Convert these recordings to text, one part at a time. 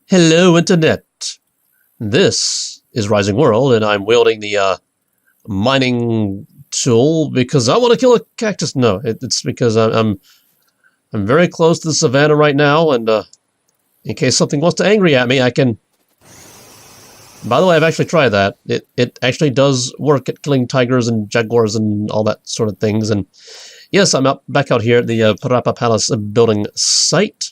Hello, Internet. This is Rising World, and I'm wielding the mining tool because I want to kill a cactus. No, it's because I'm very close to the savannah right now, and in case something wants to angry at me, I can. By the way, I've actually tried that. It actually does work at killing tigers and jaguars and all that sort of things. And yes, I'm back out here at the Parapa Palace building site.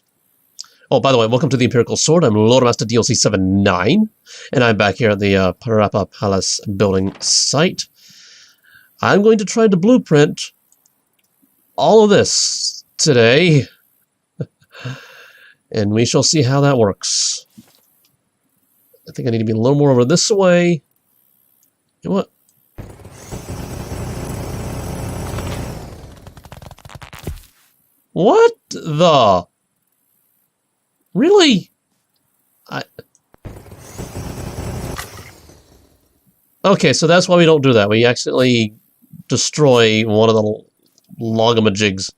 Oh, by the way, welcome to the Empirical Sword. I'm Lordmaster DLC 79, and I'm back here at the Parapa Palace building site. I'm going to try to blueprint all of this today, and we shall see how that works. I think I need to be a little more over this way. You know what? What the? Really? Okay, so that's why we don't do that. We accidentally destroy one of the logamajigs.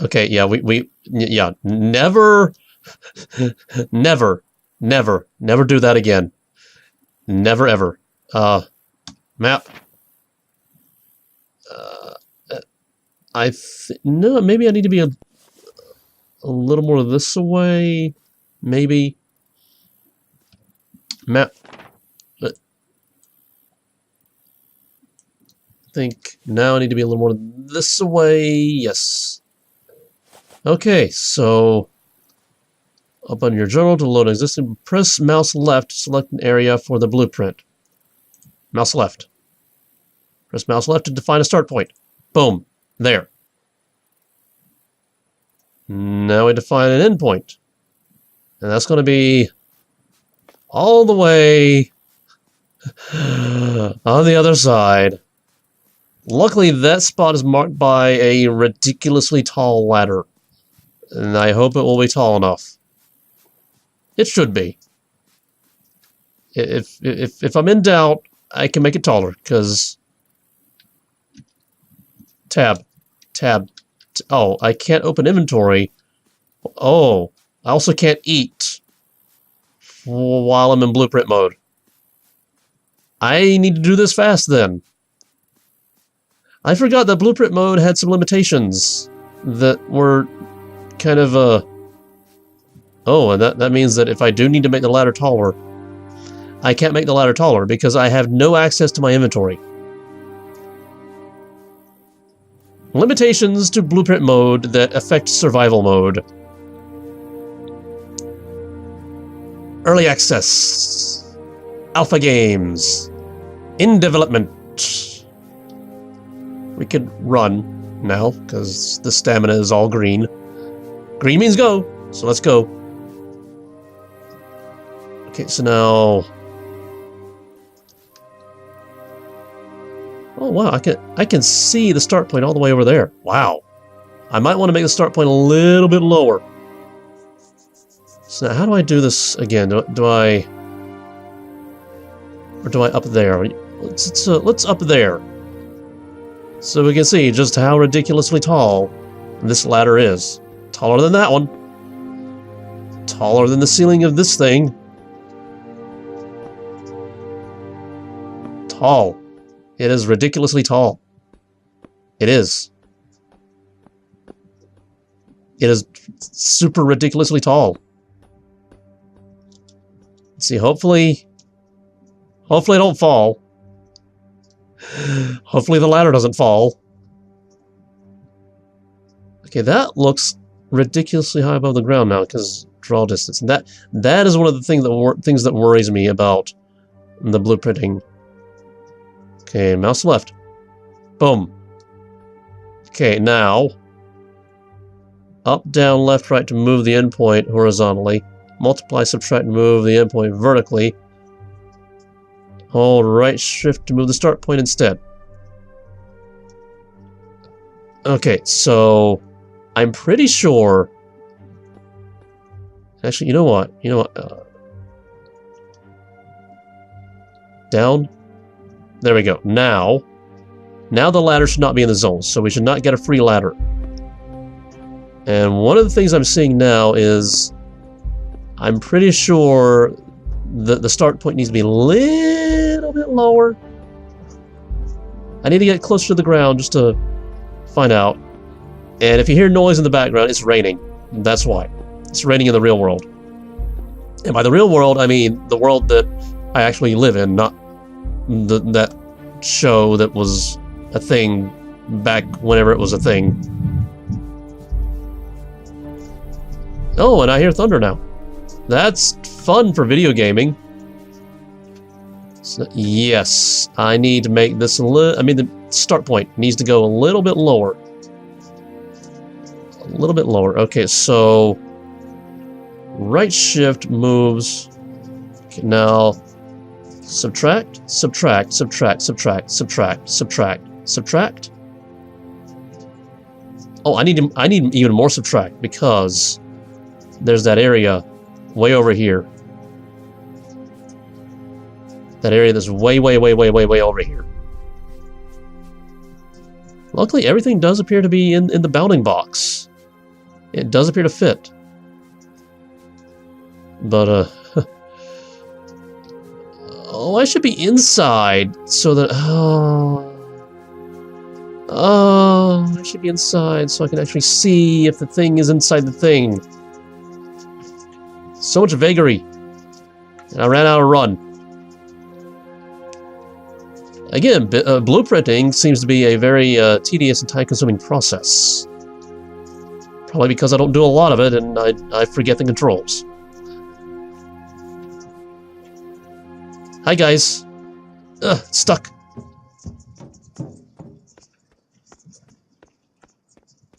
Okay, yeah, yeah, never do that again. Never, ever. Map. No, maybe I need to be a little more this way. Maybe. Map. I think now I need to be a little more this way. Yes. Okay, so up on your journal to load existing, press mouse left to select an area for the blueprint. Mouse left. Press mouse left to define a start point. Boom. There. Now we define an endpoint. And that's going to be all the way on the other side. Luckily, that spot is marked by a ridiculously tall ladder. And I hope it will be tall enough. It should be. If I'm in doubt, I can make it taller, because... Tab. Oh, I can't open inventory. Oh, I also can't eat while I'm in blueprint mode. I need to do this fast then. I forgot that blueprint mode had some limitations that were kind of oh, and that means that if I do need to make the ladder taller, I can't make the ladder taller because I have no access to my inventory. Limitations to blueprint mode that affect survival mode. Early access. Alpha games. In development. We could run now, because the stamina is all green. Green means go, so let's go. Okay, so now... Oh wow, I can see the start point all the way over there. Wow. I might want to make the start point a little bit lower. So now how do I do this again? Do I... Or do I up there? Let's up there. So we can see just how ridiculously tall this ladder is. Taller than that one. Taller than the ceiling of this thing. Tall. It is ridiculously tall. It is. It is super ridiculously tall. Let's see, hopefully I don't fall. Hopefully the ladder doesn't fall. Okay, that looks ridiculously high above the ground now because draw distance. And that is one of the things that worries me about the blueprinting. Okay, mouse left. Boom. Okay, now up, down, left, right to move the endpoint horizontally. Multiply, subtract, move the endpoint vertically. Hold right shift to move the start point instead. Okay, so I'm pretty sure... Actually, you know what? Down. There we go. Now, Now the ladder should not be in the zone, so we should not get a free ladder. And one of the things I'm seeing now is I'm pretty sure that the start point needs to be a little bit lower. I need to get closer to the ground just to find out. And if you hear noise in the background, it's raining. That's why. It's raining in the real world. And by the real world, I mean the world that I actually live in, not that show that was a thing back whenever it was a thing. Oh, and I hear thunder now. That's fun for video gaming. So, yes, I need to make this a little... I mean, the start point needs to go a little bit lower. A little bit lower. Okay, so... right shift moves... Okay, now... subtract, subtract, subtract, subtract, subtract, subtract, subtract. Oh, I need even more subtract, because... there's that area way over here. That area that's way over here. Luckily, everything does appear to be in the bounding box. It does appear to fit. But, oh, I should be inside, so that... Oh, I should be inside, so I can actually see if the thing is inside the thing. So much vagary. And I ran out of run. Again, blueprinting seems to be a very tedious and time-consuming process. Probably because I don't do a lot of it and I forget the controls. Hi guys. Stuck.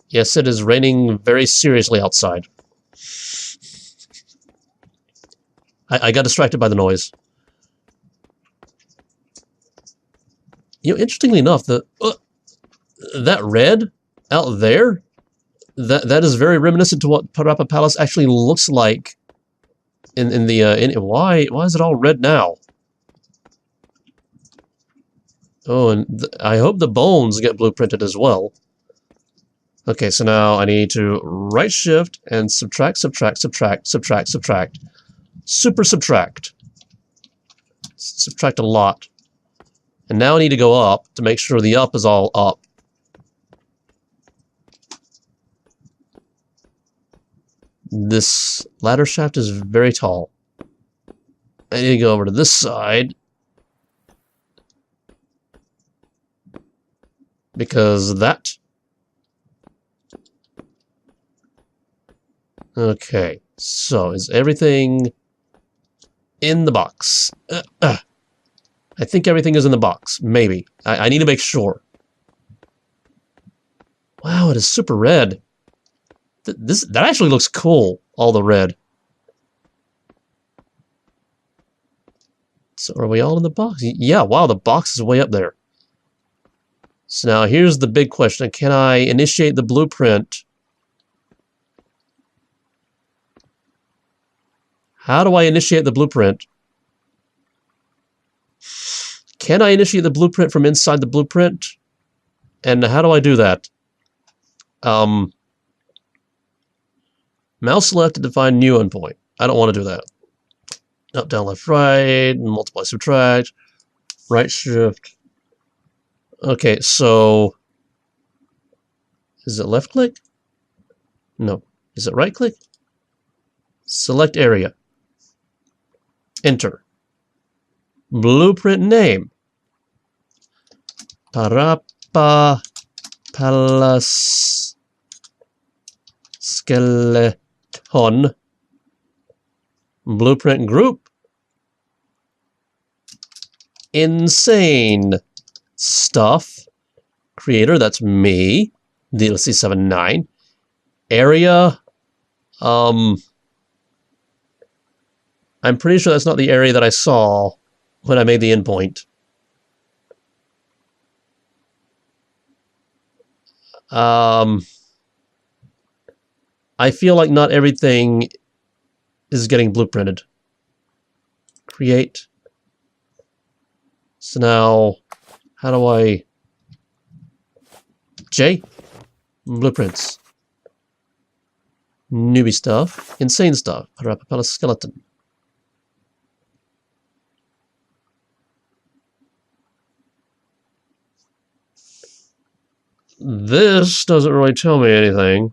Yes, it is raining very seriously outside. I got distracted by the noise. You know, interestingly enough, that red out there, that is very reminiscent to what Parapa Palace actually looks like in the why is it all red now? Oh, and I hope the bones get blueprinted as well. Okay, so now I need to right shift and subtract, subtract, subtract, subtract, subtract. Super subtract. Subtract a lot. And now I need to go up to make sure the up is all up. This ladder shaft is very tall. I need to go over to this side. Because that. Okay, so is everything in the box? I think everything is in the box. Maybe. I need to make sure. Wow, it is super red. That actually looks cool, all the red. So are we all in the box? Yeah, wow, the box is way up there. So now here's the big question. Can I initiate the blueprint? How do I initiate the blueprint? Can I initiate the blueprint from inside the blueprint? And how do I do that? Mouse left to define new endpoint. I don't want to do that. Up, down, left, right, multiply, subtract, right shift. Okay, so is it left click? No. Is it right click? Select area. Enter. Blueprint name. Parapa Palace Skeleton. Blueprint group. Insane stuff. Creator, that's me. DLC79. Area. I'm pretty sure that's not the area that I saw when I made the endpoint. I feel like not everything is getting blueprinted. Create. So now, how do I J. Blueprints. Newbie stuff. Insane stuff. Parapa Palace skeleton. This doesn't really tell me anything.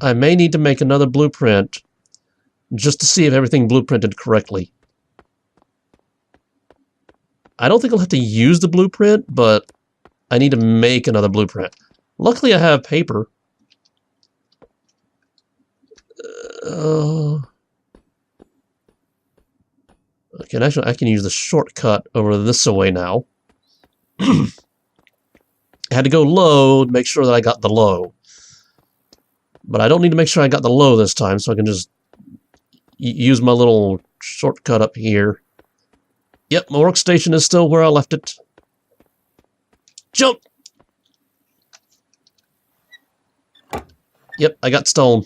I may need to make another blueprint just to see if everything blueprinted correctly. I don't think I'll have to use the blueprint, but I need to make another blueprint. Luckily, I have paper. Okay, actually, I can use the shortcut over this way now. I had to go low to make sure that I got the low. But I don't need to make sure I got the low this time, so I can just use my little shortcut up here. Yep, my workstation is still where I left it. Jump! Yep, I got stone.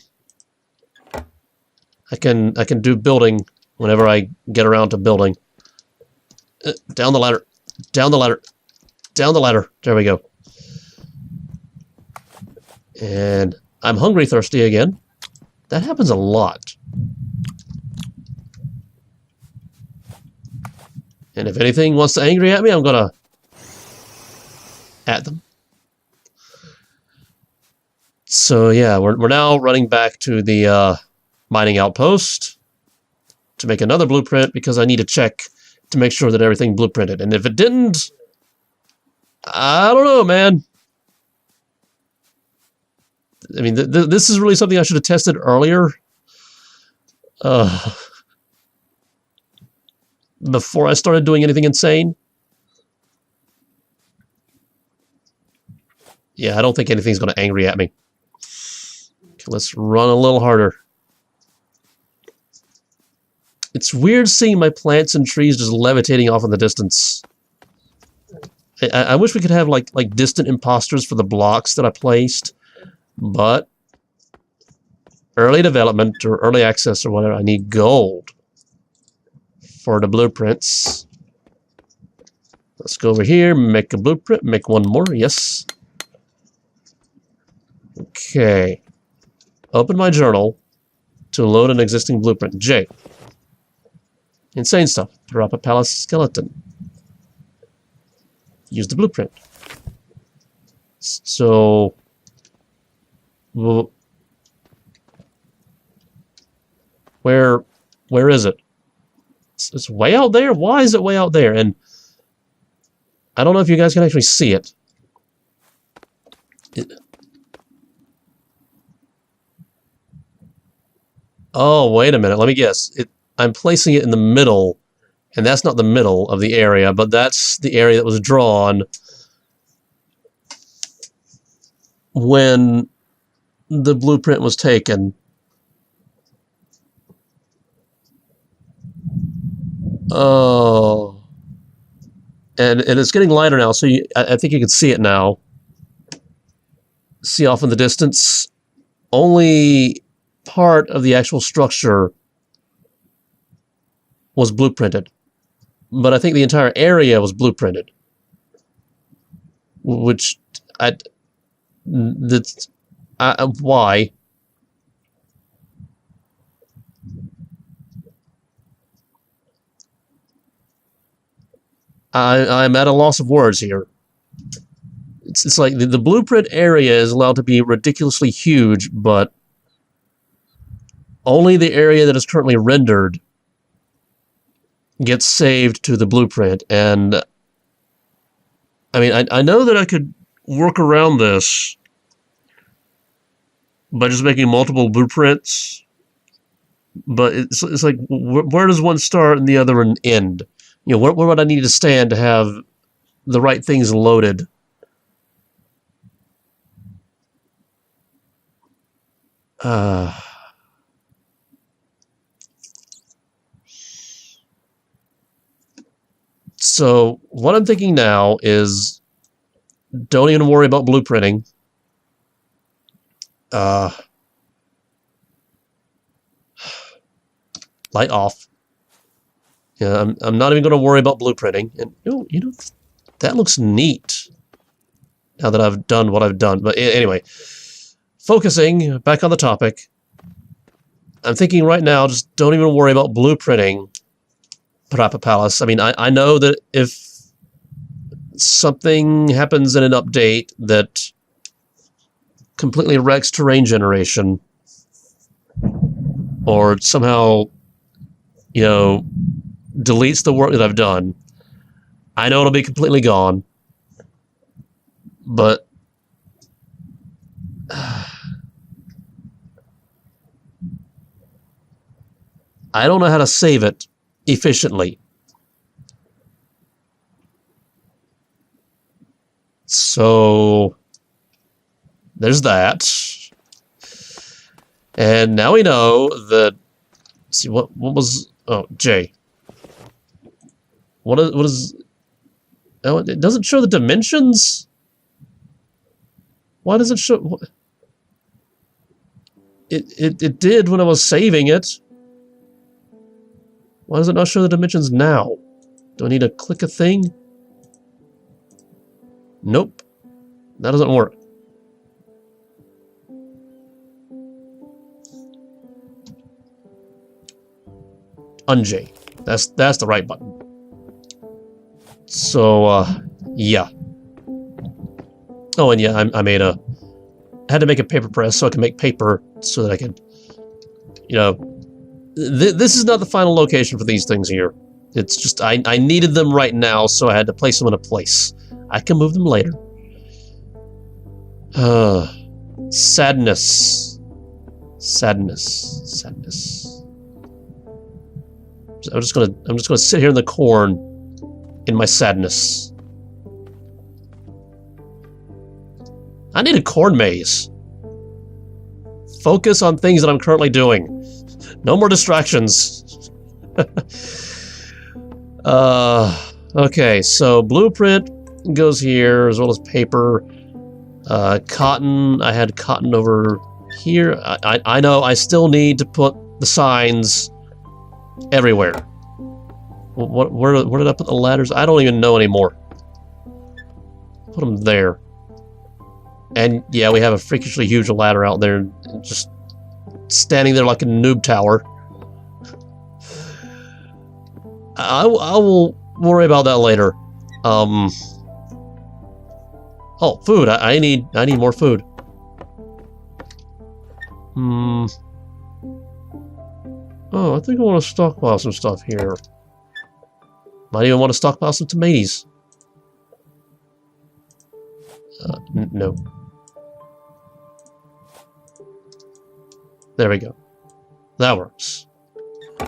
I can do building whenever I get around to building. Down the ladder. Down the ladder. Down the ladder. There we go. And I'm hungry thirsty again. That happens a lot. And if anything wants to angry at me, I'm gonna at them. So yeah, we're now running back to the mining outpost to make another blueprint because I need to check to make sure that everything blueprinted. And if it didn't, I don't know, man. I mean, this is really something I should have tested earlier. Before I started doing anything insane. Yeah, I don't think anything's going to angry at me. Okay, let's run a little harder. It's weird seeing my plants and trees just levitating off in the distance. I wish we could have like distant imposters for the blocks that I placed. But early development or early access or whatever, I need gold for the blueprints. Let's go over here, make a blueprint, make one more, yes. Okay. Open my journal to load an existing blueprint. J. Insane stuff. Parapa Palace skeleton. Use the blueprint. So... well, where is it? It's way out there? Why is it way out there? And I don't know if you guys can actually see it. Oh, wait a minute. Let me guess. I'm placing it in the middle, and that's not the middle of the area, but that's the area that was drawn when the blueprint was taken. Oh. And it's getting lighter now, so I think you can see it now. See off in the distance? Only part of the actual structure was blueprinted. But I think the entire area was blueprinted. Which, why? I'm at a loss of words here. It's like the blueprint area is allowed to be ridiculously huge, but only the area that is currently rendered gets saved to the blueprint. And I mean, I know that I could work around this by just making multiple blueprints, but it's like, where does one start and the other one end? You know, where would I need to stand to have the right things loaded? So what I'm thinking now is don't even worry about blueprinting. Light off. Yeah, I'm not even going to worry about blueprinting. And you know, that looks neat. Now that I've done what I've done, but anyway, focusing back on the topic. I'm thinking right now, just don't even worry about blueprinting Parapa Palace. I mean, I know that if something happens in an update that completely wrecks terrain generation, or somehow, you know, deletes the work that I've done, I know it'll be completely gone. But I don't know how to save it efficiently. So there's that. And now we know that, let's see, what was, oh, J. What is, oh, it doesn't show the dimensions? Why does it show, it did when I was saving it. Why does it not show the dimensions now? Do I need to click a thing? Nope. That doesn't work. Unj. That's the right button. So, yeah. Oh, and yeah, I made a... I had to make a paper press so I can make paper so that I can, you know... This is not the final location for these things here. It's just, I needed them right now, so I had to place them in a place. I can move them later. Sadness. Sadness. I'm just gonna sit here in the corn in my sadness. I need a corn maze. Focus on things that I'm currently doing. No more distractions. Okay, so blueprint goes here as well as paper. Cotton, I had cotton over here. I know I still need to put the signs everywhere. Where did I put the ladders? I don't even know anymore. Put them there. And yeah, we have a freakishly huge ladder out there, just standing there like a noob tower. I will worry about that later. Oh, food. I need more food. Oh, I think I want to stockpile some stuff here. Might even want to stockpile some tomatoes. No. There we go. That works.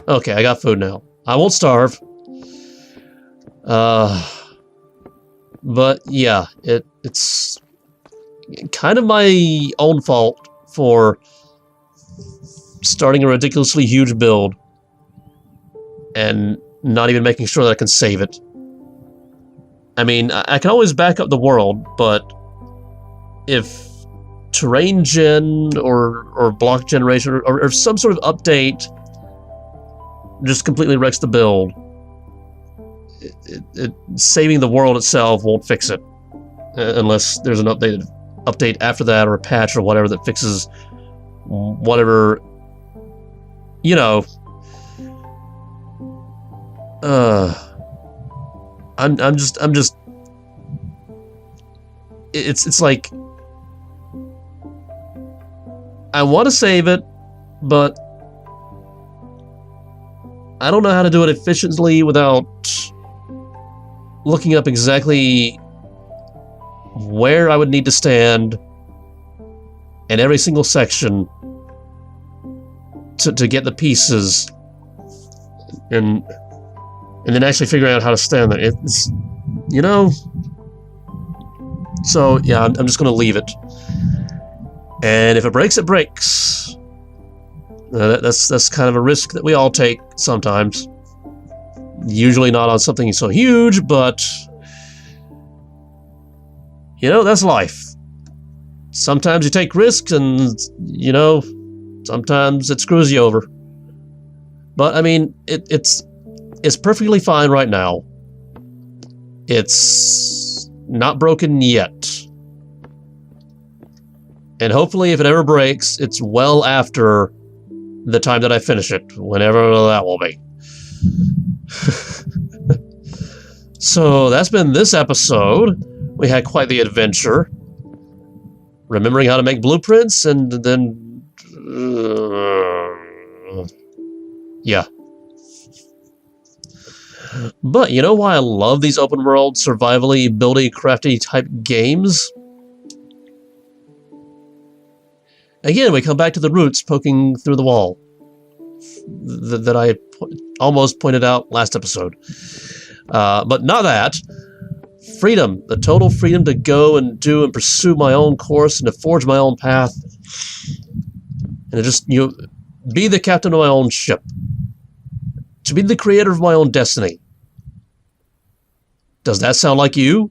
Okay, I got food now. I won't starve. But yeah, it's kind of my own fault for starting a ridiculously huge build and not even making sure that I can save it. I mean, I can always back up the world, but if terrain gen or block generation or some sort of update just completely wrecks the build, saving the world itself won't fix it unless there's an update after that, or a patch or whatever that fixes whatever, you know. I'm just it's like I want to save it, but I don't know how to do it efficiently without looking up exactly where I would need to stand in every single section to get the pieces, and then actually figuring out how to stand there. It's, you know. So yeah, I'm just gonna leave it. And if it breaks, it breaks. That's kind of a risk that we all take sometimes. Usually not on something so huge, but you know, that's life. Sometimes you take risks, and you know, sometimes it screws you over. But I mean, it's It's perfectly fine right now. It's not broken yet. And hopefully, if it ever breaks, it's well after the time that I finish it, whenever that will be. So that's been this episode. We had quite the adventure. Remembering how to make blueprints and then... yeah. But you know why I love these open world, survival-y, buildy, crafty type games? Again, we come back to the roots poking through the wall that I almost pointed out last episode. But not that. Freedom, the total freedom to go and do and pursue my own course and to forge my own path. And to just, be the captain of my own ship. To be the creator of my own destiny. Does that sound like you?